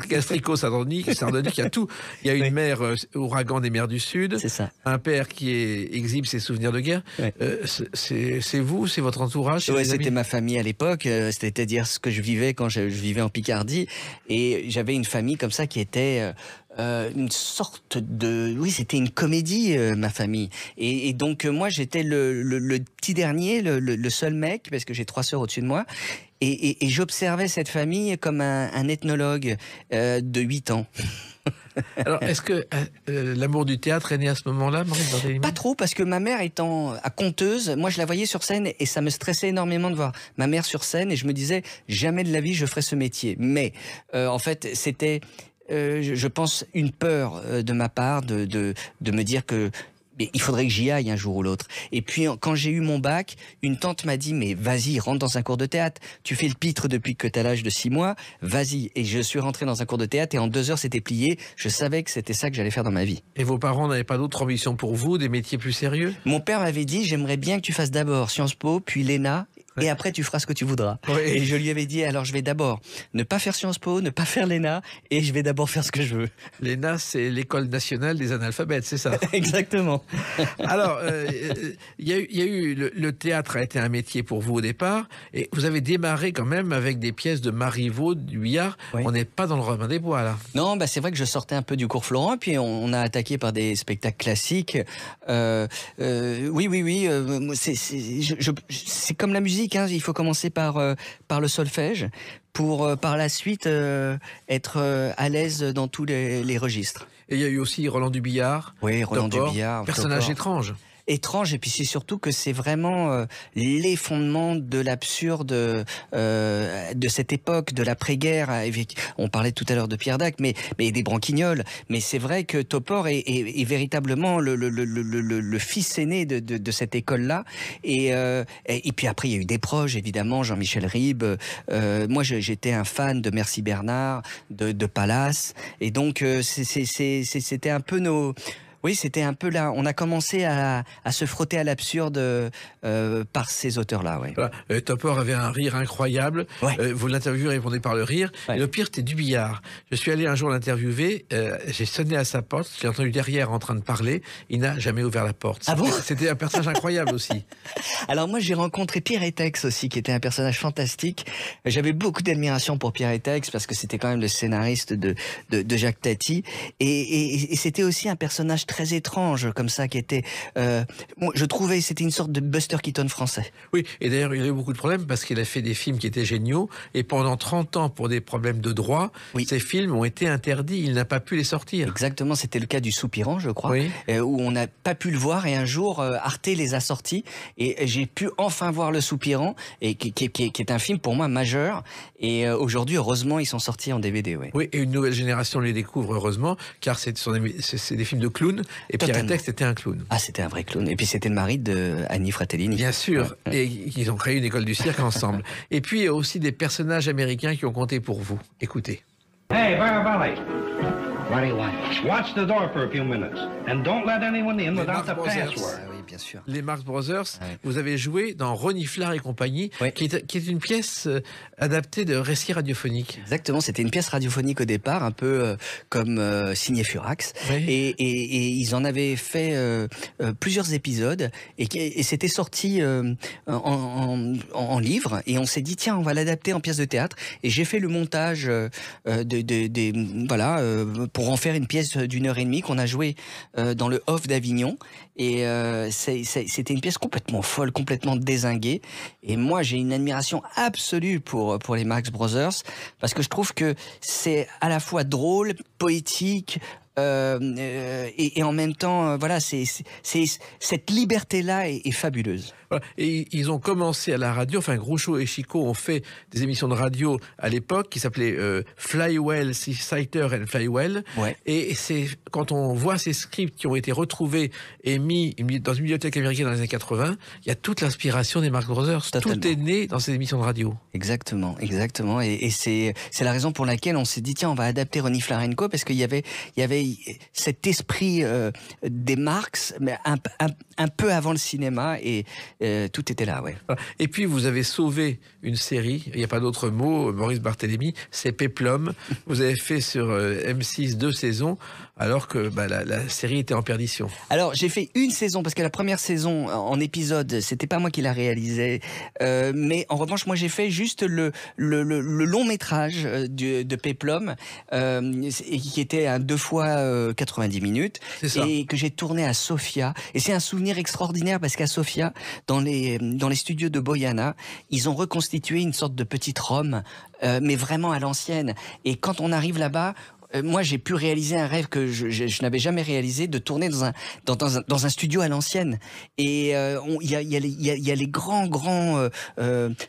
gastrico-sardoniques, il y a tout. Il y a une mère ouragan des mers du Sud. C'est ça. Un père qui exhibe ses souvenirs de guerre. Ouais. C'est vous, c'est votre entourage? Oui, c'était ma famille à l'époque. C'est-à-dire ce que je vivais quand je vivais en Picardie. Et j'avais une famille comme ça qui était... une sorte de... Oui, c'était une comédie, ma famille. Et donc, moi, j'étais le petit dernier, le seul mec, parce que j'ai 3 sœurs au-dessus de moi. Et j'observais cette famille comme un ethnologue de 8 ans. Alors, est-ce que l'amour du théâtre est né à ce moment-là, Maurice Barthélémy? Pas trop, parce que ma mère étant conteuse, moi je la voyais sur scène et ça me stressait énormément de voir ma mère sur scène et je me disais, jamais de la vie je ferai ce métier. Mais en fait, c'était... je pense une peur de ma part de me dire que mais il faudrait que j'y aille un jour ou l'autre. Et puis, quand j'ai eu mon bac, une tante m'a dit, mais vas-y, rentre dans un cours de théâtre. Tu fais le pitre depuis que tu as l'âge de 6 mois, vas-y. Et je suis rentré dans un cours de théâtre et en 2 heures, c'était plié. Je savais que c'était ça que j'allais faire dans ma vie. Et vos parents n'avaient pas d'autres ambitions pour vous, des métiers plus sérieux? Mon père m'avait dit, j'aimerais bien que tu fasses d'abord Sciences Po, puis l'ENA, et après tu feras ce que tu voudras. Oui. Et je lui avais dit, alors je vais d'abord ne pas faire Sciences Po, ne pas faire l'ENA, et je vais d'abord faire ce que je veux. L'ENA, c'est l'École nationale des analphabètes, c'est ça? Exactement. Alors, il y a eu le théâtre a été un métier pour vous au départ, et vous avez démarré quand même avec des pièces de Marivaux, du Billard. Oui. On n'est pas dans le Robin des Bois, là. Non, bah c'est vrai que je sortais un peu du cours Florent, puis on a attaqué par des spectacles classiques. Oui. C'est comme la musique, hein, il faut commencer par le solfège pour par la suite être à l'aise dans tous les registres. Et il y a eu aussi Roland Dubillard. Oui, Roland Topor, Dubillard. personnage Topor. étrange. Étrange, et puis c'est surtout que c'est vraiment les fondements de l'absurde de cette époque, de l'après-guerre. On parlait tout à l'heure de Pierre Dac, mais des Branquignoles. Mais c'est vrai que Topor est véritablement le fils aîné de cette école-là. Et puis après, il y a eu des proches, évidemment, Jean-Michel Ribes. Moi, j'étais un fan de Merci Bernard, de Pallas. Et donc, c'était un peu nos... Oui, c'était un peu là. On a commencé à se frotter à l'absurde par ces auteurs-là. Ouais. Voilà. Topor avait un rire incroyable. Ouais. Vous l'interviewez, répondez par le rire. Ouais. Et le pire, c'était Dubillard. Je suis allé un jour l'interviewer. J'ai sonné à sa porte. Je l'ai entendu derrière en train de parler. Il n'a jamais ouvert la porte. Ah bon ? C'était un personnage incroyable aussi. Alors moi, j'ai rencontré Pierre Étex aussi, qui était un personnage fantastique. J'avais beaucoup d'admiration pour Pierre Étex parce que c'était quand même le scénariste de Jacques Tati. Et c'était aussi un personnage très étrange comme ça qui était je trouvais c'était une sorte de Buster Keaton français. Oui, et d'ailleurs il a eu beaucoup de problèmes parce qu'il a fait des films qui étaient géniaux et pendant 30 ans pour des problèmes de droit, ces films ont été interdits, il n'a pas pu les sortir. Exactement, c'était le cas du Soupirant, je crois, où on n'a pas pu le voir et un jour Arte les a sortis et j'ai pu enfin voir le Soupirant et qui est un film pour moi majeur et aujourd'hui heureusement ils sont sortis en DVD. Oui, et une nouvelle génération les découvre heureusement car c'est des films de clowns. Et Pierre Étex était un clown. Ah, c'était un vrai clown. Et puis c'était le mari de Annie Fratellini. Bien sûr. Ouais. Et ils ont créé une école du cirque ensemble. Et puis il y a aussi des personnages américains qui ont compté pour vous. Écoutez. Hey, Baraballi. What do you want? Watch the door for a few minutes. And don't let anyone in without the password. Ah oui, bien sûr. Les Marx Brothers, vous avez joué dans Reniflard et compagnie, qui est une pièce adaptée de récits radiophoniques. Exactement, c'était une pièce radiophonique au départ, un peu comme Signé Furax. Et ils en avaient fait plusieurs épisodes et c'était sorti en livre. Et on s'est dit, tiens, on va l'adapter en pièce de théâtre. Et j'ai fait le montage pour en faire une pièce d'1h30 qu'on a jouée dans le Off d'Avignon. Et c'était une pièce complètement folle, complètement dézinguée. Et moi, j'ai une admiration absolue pour les Marx Brothers parce que je trouve que c'est à la fois drôle, poétique. Et en même temps, voilà, cette liberté-là est fabuleuse. Voilà. Et ils ont commencé à la radio, enfin Groucho et Chico ont fait des émissions de radio à l'époque qui s'appelaient Flywell, Citer and Flywell. Et c'est quand on voit ces scripts qui ont été retrouvés et mis dans une bibliothèque américaine dans les années 80, il y a toute l'inspiration des Marx Brothers. Totalement. Tout est né dans ces émissions de radio. Exactement. Et c'est la raison pour laquelle on s'est dit tiens, on va adapter Reniflard & Co parce qu'il y avait cet esprit des Marx, mais un peu avant le cinéma et tout était là, Et puis vous avez sauvé une série, il n'y a pas d'autre mot, Maurice Barthélémy, c'est Péplum. Vous avez fait sur M6 2 saisons, alors que la série était en perdition. Alors j'ai fait une saison, parce que la première saison en épisode, c'était pas moi qui la réalisais, mais en revanche, moi j'ai fait juste le long métrage de Péplum, qui était un 2 fois 90 minutes, et que j'ai tourné à Sofia. Et c'est un souvenir extraordinaire, parce qu'à Sofia, dans les studios de Boyana, ils ont reconstitué une sorte de petite Rome, mais vraiment à l'ancienne. Et quand on arrive là-bas, moi j'ai pu réaliser un rêve que je n'avais jamais réalisé, de tourner dans un studio à l'ancienne. Et il y a les grands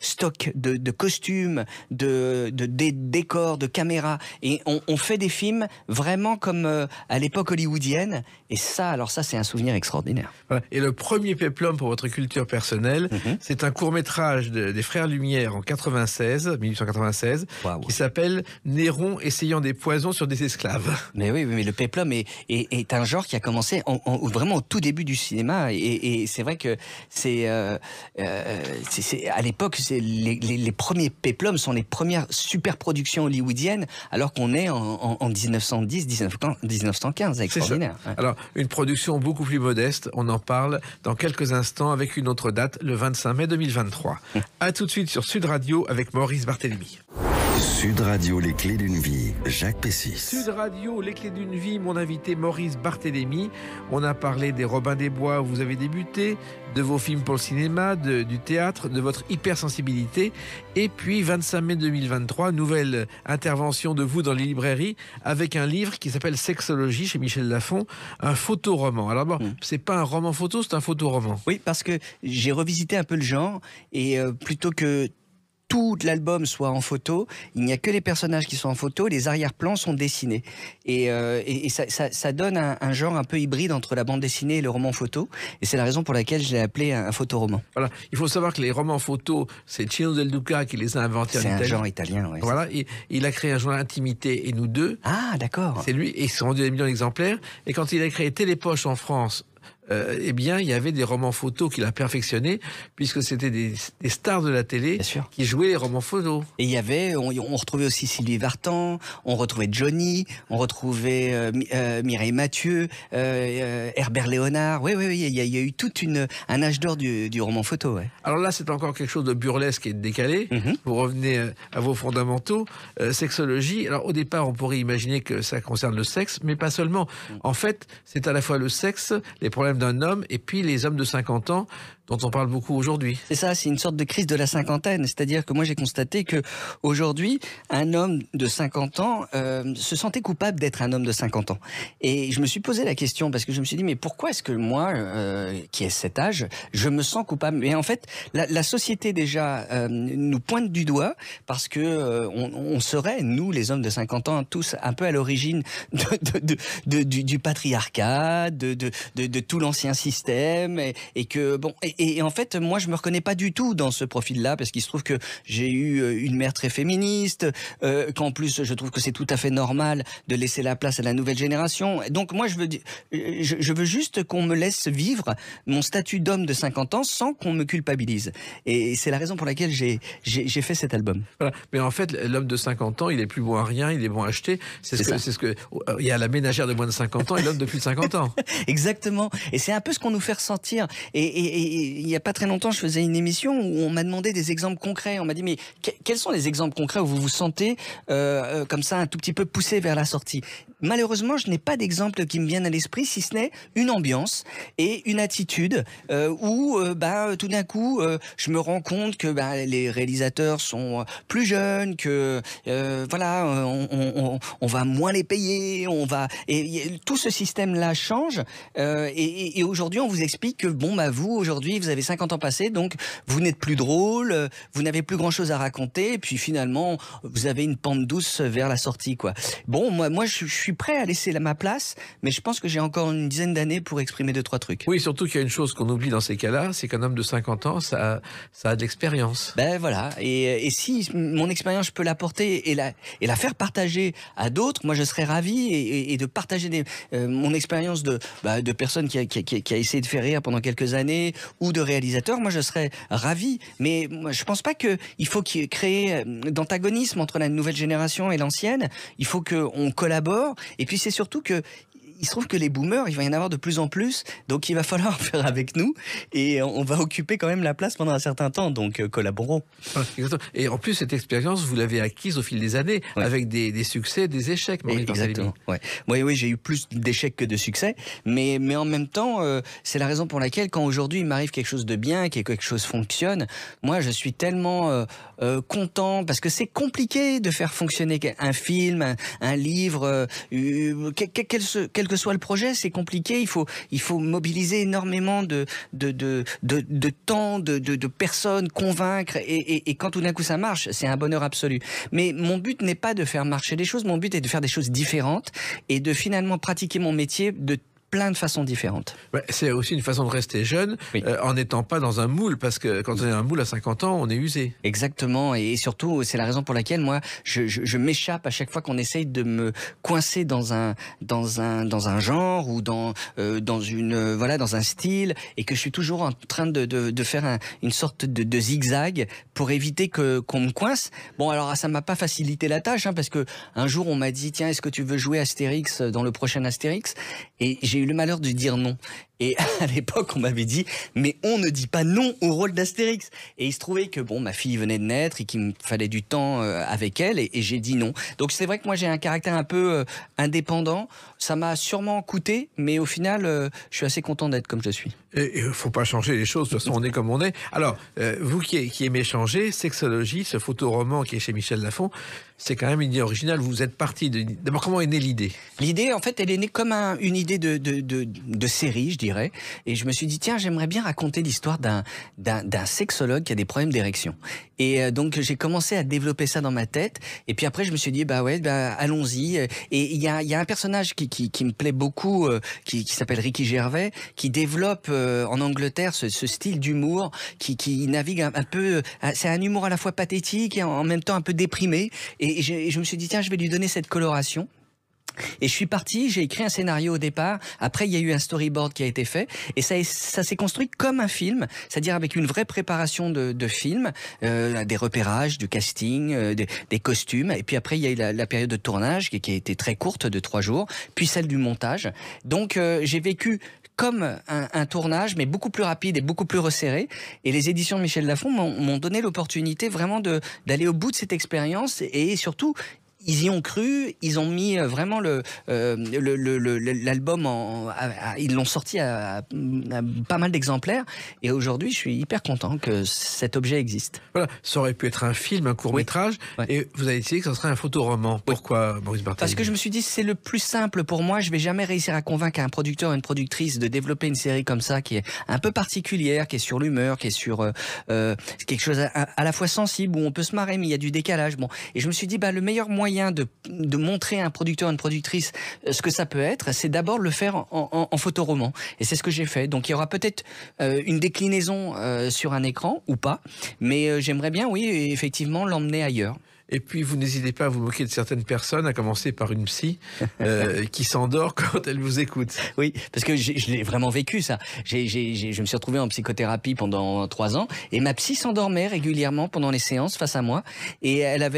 stocks de costumes, de décors, de caméras. Et on fait des films vraiment comme à l'époque hollywoodienne. Et ça, alors ça, c'est un souvenir extraordinaire. Voilà. Et le premier péplum pour votre culture personnelle, c'est un court-métrage des Frères Lumière en 1896, wow, qui s'appelle Néron essayant des poisons sur des esclaves. Mais oui, mais le péplum est un genre qui a commencé vraiment au tout début du cinéma. Et c'est vrai que c'est à l'époque, les premiers péplums sont les premières super productions hollywoodiennes, alors qu'on est en 1910, 1915, extraordinaire. Ouais. Alors, une production beaucoup plus modeste, on en parle dans quelques instants avec une autre date, le 25 mai 2023. A tout de suite sur Sud Radio avec Maurice Barthélémy. Sud Radio, les clés d'une vie, Jacques Pessis. Sud Radio, les clés d'une vie, mon invité Maurice Barthélémy. On a parlé des Robins des Bois où vous avez débuté, de vos films pour le cinéma, du théâtre, de votre hypersensibilité. Et puis, 25 mai 2023, nouvelle intervention de vous dans les librairies avec un livre qui s'appelle Sexologie chez Michel Lafon, un photoroman. Alors bon, c'est pas un roman photo, c'est un photoroman. Oui, parce que j'ai revisité un peu le genre et plutôt que tout l'album soit en photo, il n'y a que les personnages qui sont en photo, les arrière-plans sont dessinés. Et ça donne un genre un peu hybride entre la bande dessinée et le roman photo. Et c'est la raison pour laquelle je l'ai appelé un photoroman. Voilà, il faut savoir que les romans photos, c'est Cino Del Duca qui les a inventés en Italie. C'est un genre italien, oui. Voilà, il a créé un journal Intimité et Nous Deux. Ah, d'accord. C'est lui, et ils se sont vendus à des millions d'exemplaires. Et quand il a créé Télépoche en France, eh bien, il y avait des romans photos qu'il a perfectionnés, puisque c'était des stars de la télé qui jouaient les romans photos. Et il y avait, on retrouvait aussi Sylvie Vartan, on retrouvait Johnny, on retrouvait Mireille Mathieu, Herbert Léonard. Oui, il y a eu tout un âge d'or du roman photo. Ouais. Alors là, c'est encore quelque chose de burlesque et de décalé. Vous revenez à vos fondamentaux. Sexologie. Alors au départ, on pourrait imaginer que ça concerne le sexe, mais pas seulement. En fait, c'est à la fois le sexe, les problèmes d'un homme et puis les hommes de 50 ans dont on parle beaucoup aujourd'hui. C'est ça, c'est une sorte de crise de la cinquantaine. C'est-à-dire que moi j'ai constaté que aujourd'hui, un homme de 50 ans se sentait coupable d'être un homme de 50 ans. Et je me suis posé la question parce que je me suis dit mais pourquoi est-ce que moi, qui ai cet âge, je me sens coupable? Mais en fait, la société déjà nous pointe du doigt parce que on serait, nous les hommes de 50 ans, tous un peu à l'origine du patriarcat, de tout l'ancien système et que bon... Et en fait, moi, je me reconnais pas du tout dans ce profil-là, parce qu'il se trouve que j'ai eu une mère très féministe, qu'en plus, je trouve que c'est tout à fait normal de laisser la place à la nouvelle génération. Donc moi, je veux juste qu'on me laisse vivre mon statut d'homme de 50 ans sans qu'on me culpabilise. Et c'est la raison pour laquelle j'ai fait cet album. Voilà. Mais en fait, l'homme de 50 ans, il est plus bon à rien, il est bon à acheter. C'est ce que il y a la ménagère de moins de 50 ans et l'homme de plus de 50 ans. Exactement. Et c'est un peu ce qu'on nous fait ressentir. Et il y a pas très longtemps, je faisais une émission où on m'a demandé des exemples concrets. On m'a dit, mais quels sont les exemples concrets où vous vous sentez comme ça un tout petit peu poussé vers la sortie? Malheureusement, je n'ai pas d'exemple qui me viennent à l'esprit, si ce n'est une ambiance et une attitude où tout d'un coup, je me rends compte que les réalisateurs sont plus jeunes, que on va moins les payer, et tout ce système-là change. Et aujourd'hui, on vous explique que vous aujourd'hui, vous avez 50 ans passés, donc vous n'êtes plus drôle, vous n'avez plus grand-chose à raconter, et puis finalement, vous avez une pente douce vers la sortie, quoi. Bon, moi, je suis prêt à laisser ma place, mais je pense que j'ai encore une dizaine d'années pour exprimer 2-3 trucs. Oui, surtout qu'il y a une chose qu'on oublie dans ces cas-là, c'est qu'un homme de 50 ans, ça a de l'expérience. Voilà. Et si mon expérience, je peux l'apporter et la faire partager à d'autres, moi, je serais ravi et de partager mon expérience de personne qui a essayé de faire rire pendant quelques années ou de réalisateur, moi je serais ravi, mais moi, je pense pas qu'il faut créer d'antagonisme entre la nouvelle génération et l'ancienne. Il faut qu'on collabore, et puis c'est surtout que il se trouve que les boomers, il va y en avoir de plus en plus, donc il va falloir faire avec nous, et on va occuper quand même la place pendant un certain temps, donc collaborons. Et en plus, cette expérience, vous l'avez acquise au fil des années, avec des succès, des échecs, Maurice Barthélémy. Exactement. Oui, j'ai eu plus d'échecs que de succès, mais en même temps, c'est la raison pour laquelle, quand aujourd'hui il m'arrive quelque chose de bien, que quelque chose fonctionne, moi je suis tellement content, parce que c'est compliqué de faire fonctionner un film, un livre, quel que soit le projet, c'est compliqué. Il faut mobiliser énormément de temps, de personnes, convaincre, et quand tout d'un coup ça marche, c'est un bonheur absolu. Mais mon but n'est pas de faire marcher les choses, mon but est de faire des choses différentes et de finalement pratiquer mon métier de plein de façons différentes. C'est aussi une façon de rester jeune, en n'étant pas dans un moule, parce que quand on est dans un moule à 50 ans, on est usé. Exactement, et surtout, c'est la raison pour laquelle moi, je m'échappe à chaque fois qu'on essaye de me coincer dans un genre ou dans un style, et que je suis toujours en train de faire une sorte de zigzag pour éviter qu'on me coince. Bon, alors ça m'a pas facilité la tâche, parce que un jour on m'a dit, tiens, est-ce que tu veux jouer Astérix dans le prochain Astérix? Et j'ai eu le malheur de dire non. Et à l'époque, on m'avait dit, mais on ne dit pas non au rôle d'Astérix. Et il se trouvait que ma fille venait de naître et qu'il me fallait du temps avec elle, et j'ai dit non. Donc c'est vrai que moi j'ai un caractère un peu indépendant. Ça m'a sûrement coûté, mais au final, je suis assez content d'être comme je suis. Et il ne faut pas changer les choses, de toute façon on est comme on est. Alors, vous qui aimez changer, Sexologie, ce photoroman qui est chez Michel Lafon, c'est quand même une idée originale. Vous êtes parti de... D'abord, comment est née l'idée? L'idée, en fait, elle est née comme une idée de série, je dirais. Et je me suis dit, tiens, j'aimerais bien raconter l'histoire d'un sexologue qui a des problèmes d'érection. Et donc, j'ai commencé à développer ça dans ma tête. Et puis après, je me suis dit, allons-y. Et il y a un personnage qui me plaît beaucoup, qui s'appelle Ricky Gervais, qui développe en Angleterre ce style d'humour, qui navigue un peu... C'est un humour à la fois pathétique et en même temps un peu déprimé. Et je me suis dit, tiens, je vais lui donner cette coloration. Et je suis parti, j'ai écrit un scénario au départ. Après, il y a eu un storyboard qui a été fait. Et ça s'est construit comme un film, c'est-à-dire avec une vraie préparation de film, des repérages, du casting, des costumes. Et puis après, il y a eu la période de tournage qui a été très courte, de 3 jours, puis celle du montage. Donc, j'ai vécu comme un tournage, mais beaucoup plus rapide et beaucoup plus resserré. Et les éditions de Michel Lafon m'ont donné l'opportunité vraiment d'aller au bout de cette expérience, et surtout, ils y ont cru, ils ont mis vraiment l'album ils l'ont sorti à pas mal d'exemplaires, et aujourd'hui je suis hyper content que cet objet existe. Voilà, ça aurait pu être un film, un court-métrage, et vous avez décidé que ça serait un photoroman. Pourquoi, Maurice Barthélémy? Parce que je me suis dit, c'est le plus simple pour moi. Je vais jamais réussir à convaincre un producteur ou une productrice de développer une série comme ça, qui est un peu particulière, qui est sur l'humeur, qui est sur quelque chose à la fois sensible, où on peut se marrer, mais il y a du décalage. Bon, et je me suis dit, le meilleur moyen de montrer à un producteur, une productrice ce que ça peut être, c'est d'abord le faire en photoroman. Et c'est ce que j'ai fait. Donc il y aura peut-être une déclinaison sur un écran ou pas, mais j'aimerais bien, oui, effectivement, l'emmener ailleurs. Et puis, vous n'hésitez pas à vous moquer de certaines personnes, à commencer par une psy qui s'endort quand elle vous écoute. Oui, parce que je l'ai vraiment vécu, ça. Je me suis retrouvé en psychothérapie pendant 3 ans, et ma psy s'endormait régulièrement pendant les séances face à moi, et elle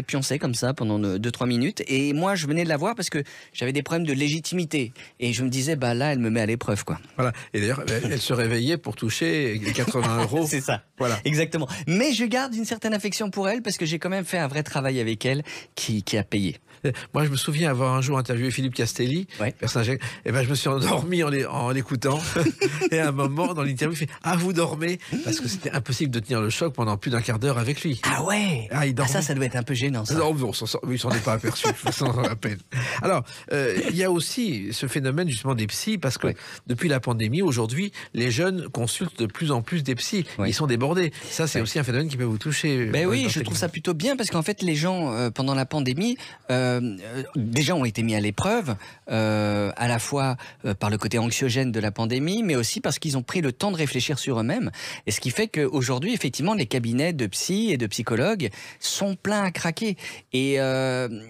pionçait comme ça pendant 2-3 minutes, et moi, je venais de la voir parce que j'avais des problèmes de légitimité, et je me disais, là, elle me met à l'épreuve, quoi. Voilà, et d'ailleurs, elle se réveillait pour toucher 80 €. C'est ça, voilà. Exactement. Mais je garde une certaine affection pour elle, parce que j'ai quand même fait un vrai travail avec elle qui a payé. Moi, je me souviens avoir un jour interviewé Philippe Castelli, personnage, et je me suis endormi en l'écoutant. Et à un moment, dans l'interview, il fait « Ah, vous dormez ?» Parce que c'était impossible de tenir le choc pendant plus d'1/4 d'heure avec lui. Ah ouais. Ça doit être un peu gênant, ça. Non, il s'en est pas aperçu, à peine. Alors, il y a aussi ce phénomène justement des psys, parce que depuis la pandémie, aujourd'hui, les jeunes consultent de plus en plus des psys. Ils sont débordés. Ça, c'est aussi un phénomène qui peut vous toucher. Oui, je trouve ça plutôt bien, parce qu'en fait, les gens, pendant la pandémie, déjà ont été mis à l'épreuve, à la fois par le côté anxiogène de la pandémie, mais aussi parce qu'ils ont pris le temps de réfléchir sur eux-mêmes. Et ce qui fait qu'aujourd'hui, effectivement, les cabinets de psy et de psychologues sont pleins à craquer. Et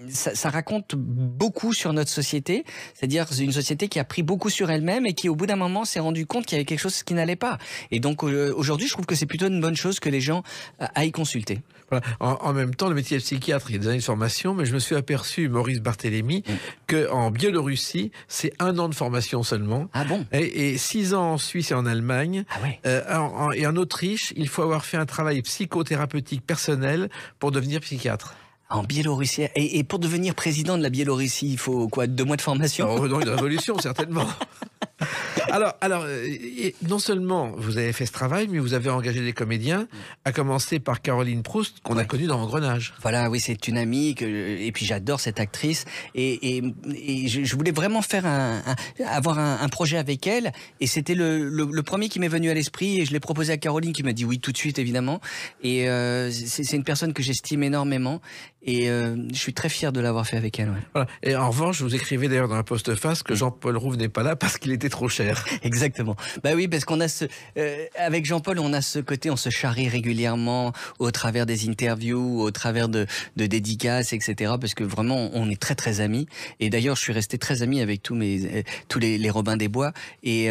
ça raconte beaucoup sur notre société, c'est-à-dire une société qui a pris beaucoup sur elle-même et qui, au bout d'un moment, s'est rendu compte qu'il y avait quelque chose qui n'allait pas. Et donc, aujourd'hui, je trouve que c'est plutôt une bonne chose que les gens aillent consulter. Voilà. En même temps, métier de psychiatre, il y a des années de formation, mais je me suis aperçu, Maurice Barthélémy, qu'en Biélorussie, c'est 1 an de formation seulement. Ah bon? Et 6 ans en Suisse et en Allemagne. Ah ouais. Et en Autriche, il faut avoir fait un travail psychothérapeutique personnel pour devenir psychiatre. En Biélorussie. Et pour devenir président de la Biélorussie, il faut quoi, 2 mois de formation? Oh, non, une révolution, certainement. Alors, non seulement vous avez fait ce travail, mais vous avez engagé des comédiens, à commencer par Caroline Proust, qu'on a connue dans Engrenage. Voilà, oui, c'est une amie, et puis j'adore cette actrice, et je voulais vraiment faire avoir un projet avec elle, et c'était le premier qui m'est venu à l'esprit, et je l'ai proposé à Caroline, qui m'a dit oui tout de suite, évidemment, et c'est une personne que j'estime énormément, et je suis très fier de l'avoir fait avec elle. Ouais. Voilà. Et en revanche, vous écrivez d'ailleurs dans la postface que Jean-Paul Rouve n'est pas là parce qu'il était trop cher. Exactement. Bah oui, parce qu'on a avec Jean-Paul, on a ce côté, on se charrie régulièrement au travers des interviews, au travers de dédicaces, etc. Parce que vraiment, on est très très amis. Et d'ailleurs, je suis resté très ami avec tous les Robin des Bois. Et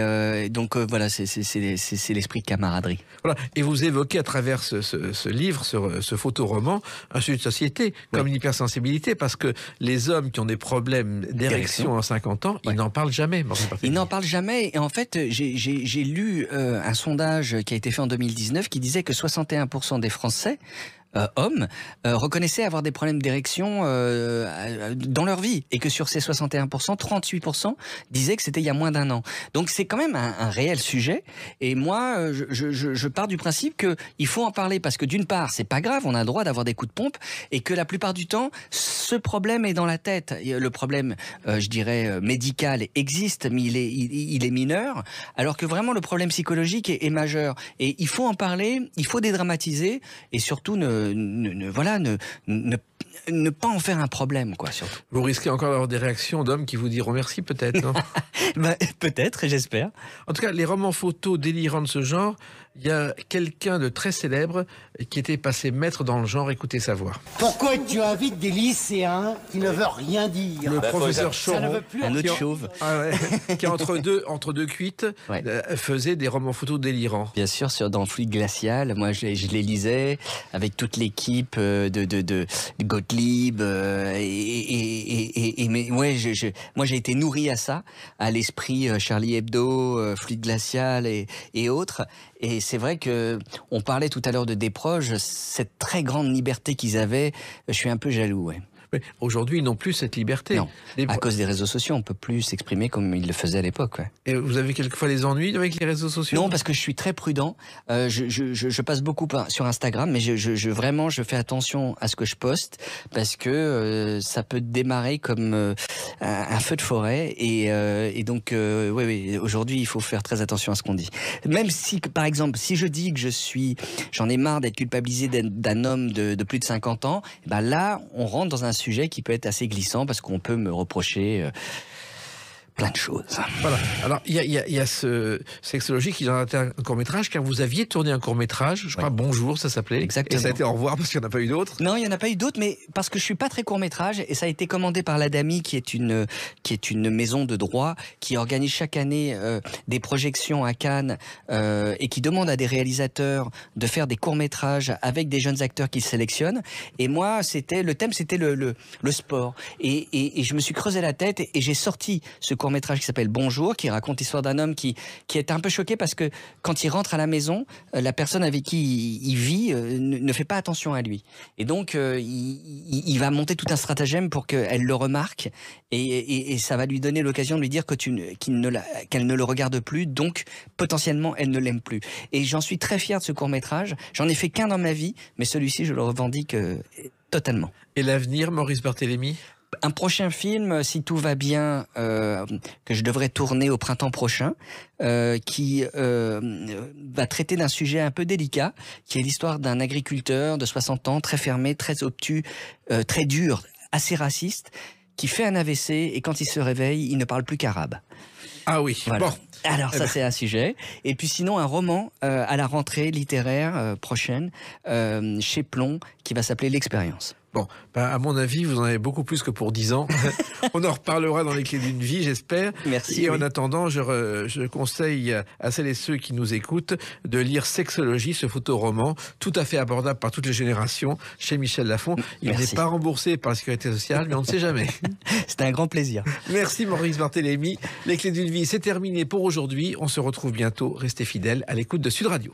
donc voilà, c'est l'esprit de camaraderie. Voilà. Et vous évoquez à travers ce livre, ce photoroman, un sujet de société, comme une hypersensibilité, parce que les hommes qui ont des problèmes d'érection à 50 ans, ils n'en parlent jamais. Ils n'en parlent jamais. Et en fait, j'ai lu un sondage qui a été fait en 2019 qui disait que 61% des Français hommes reconnaissaient avoir des problèmes d'érection dans leur vie, et que sur ces 61%, 38% disaient que c'était il y a moins d'1 an. Donc c'est quand même un réel sujet, et moi je pars du principe que il faut en parler, parce que d'une part c'est pas grave, on a le droit d'avoir des coups de pompe, et que la plupart du temps ce problème est dans la tête. Le problème je dirais médical existe, mais il est mineur, alors que vraiment le problème psychologique est majeur, et il faut en parler, il faut dédramatiser, et surtout ne pas en faire un problème, quoi, surtout. Vous risquez encore d'avoir des réactions d'hommes qui vous diront merci, peut-être, non? Peut-être, j'espère. En tout cas, les romans photos délirants de ce genre, il y a quelqu'un de très célèbre qui était passé maître dans le genre, écoutez sa voix. Pourquoi tu invites des lycéens qui ne veulent rien dire? Le professeur Choron, un autre chauve, qui entre deux cuites, faisait des romans photos délirants. Bien sûr, dans Fluide Glacial, moi je les lisais avec toute l'équipe de Gottlieb, moi j'ai été nourri à ça, à l'esprit Charlie Hebdo, Fluide Glacial et autres. Et c'est vrai que on parlait tout à l'heure de Desproges, cette très grande liberté qu'ils avaient, je suis un peu jaloux, ouais. Aujourd'hui, ils n'ont plus cette liberté. Non, à cause des réseaux sociaux, on peut plus s'exprimer comme ils le faisaient à l'époque. Ouais. Et vous avez quelquefois des ennuis avec les réseaux sociaux? Non, parce que je suis très prudent. Je passe beaucoup sur Instagram, mais vraiment, je fais attention à ce que je poste, parce que ça peut démarrer comme un feu de forêt. Et donc, oui, aujourd'hui, il faut faire très attention à ce qu'on dit. Même si, par exemple, si je dis que j'en ai marre d'être culpabilisé d'un homme de plus de 50 ans, ben là, on rentre dans un sujet qui peut être assez glissant, parce qu'on peut me reprocher plein de choses. Voilà. Alors, il y a ce sexologie qui en a été un court-métrage, car vous aviez tourné un court-métrage, je crois, Bonjour, ça s'appelait. Exactement. Et ça a été Au revoir, parce qu'il n'y en a pas eu d'autres. Non, il n'y en a pas eu d'autres, mais parce que je suis pas très court-métrage, et ça a été commandé par l'Adami, qui est une maison de droit, qui organise chaque année des projections à Cannes, et qui demande à des réalisateurs de faire des courts-métrages avec des jeunes acteurs qu'ils sélectionnent. Et moi, le thème, c'était le sport. Et je me suis creusé la tête, et j'ai sorti ce court-métrage qui s'appelle Bonjour, qui raconte l'histoire d'un homme qui est un peu choqué, parce que quand il rentre à la maison, la personne avec qui il vit ne fait pas attention à lui. Et donc, il va monter tout un stratagème pour qu'elle le remarque, et ça va lui donner l'occasion de lui dire qu'elle ne le regarde plus, donc potentiellement elle ne l'aime plus. Et j'en suis très fier de ce court-métrage. J'en ai fait qu'un dans ma vie, mais celui-ci, je le revendique totalement. Et l'avenir, Maurice Barthélémy? Un prochain film, si tout va bien, que je devrais tourner au printemps prochain, qui va traiter d'un sujet un peu délicat, qui est l'histoire d'un agriculteur de 60 ans, très fermé, très obtus, très dur, assez raciste, qui fait un AVC, et quand il se réveille, il ne parle plus qu'arabe. Ah oui, voilà. Bon. Alors ça, c'est un sujet. Et puis sinon, un roman à la rentrée littéraire prochaine, chez Plomb, qui va s'appeler l'expérience. Bon, à mon avis, vous en avez beaucoup plus que pour 10 ans. On en reparlera dans les clés d'une vie, j'espère. Merci. Et en attendant, je conseille à celles et ceux qui nous écoutent de lire Sexologie, ce photoroman, tout à fait abordable par toutes les générations, chez Michel Lafon. Il n'est pas remboursé par la Sécurité sociale, mais on ne sait jamais. C'était un grand plaisir. Merci Maurice Barthélémy. Les clés d'une vie, c'est terminé pour aujourd'hui. On se retrouve bientôt. Restez fidèles à l'écoute de Sud Radio.